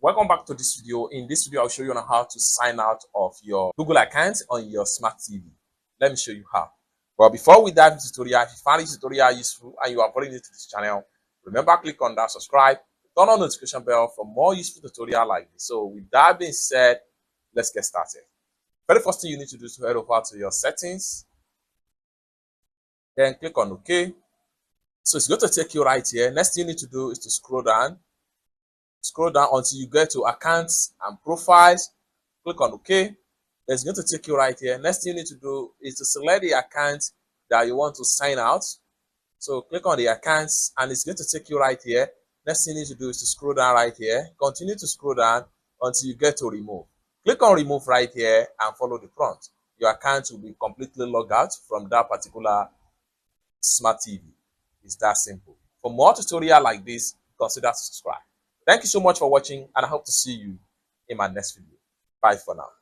Welcome back to this video. In this video, I'll show you on how to sign out of your Google account on your smart TV. Let me show you how. But before we dive into the tutorial, if you find this tutorial useful and you are very new to this channel, remember click on that subscribe, turn on the notification bell for more useful tutorial like this. So with that being said, let's get started. Very first thing you need to do is to head over to your settings, then click on OK. So it's going to take you right here. Next thing you need to do is to scroll down until you get to accounts and profiles. Click on OK. It's going to take you right here. Next thing you need to do is to select the account that you want to sign out. So click on the accounts and it's going to take you right here. Next thing you need to do is to scroll down right here. Continue to scroll down until you get to remove. Click on remove right here and follow the prompt. Your account will be completely logged out from that particular smart TV. It's that simple. For more tutorial like this, consider to subscribe. Thank you so much for watching and I hope to see you in my next video. Bye for now.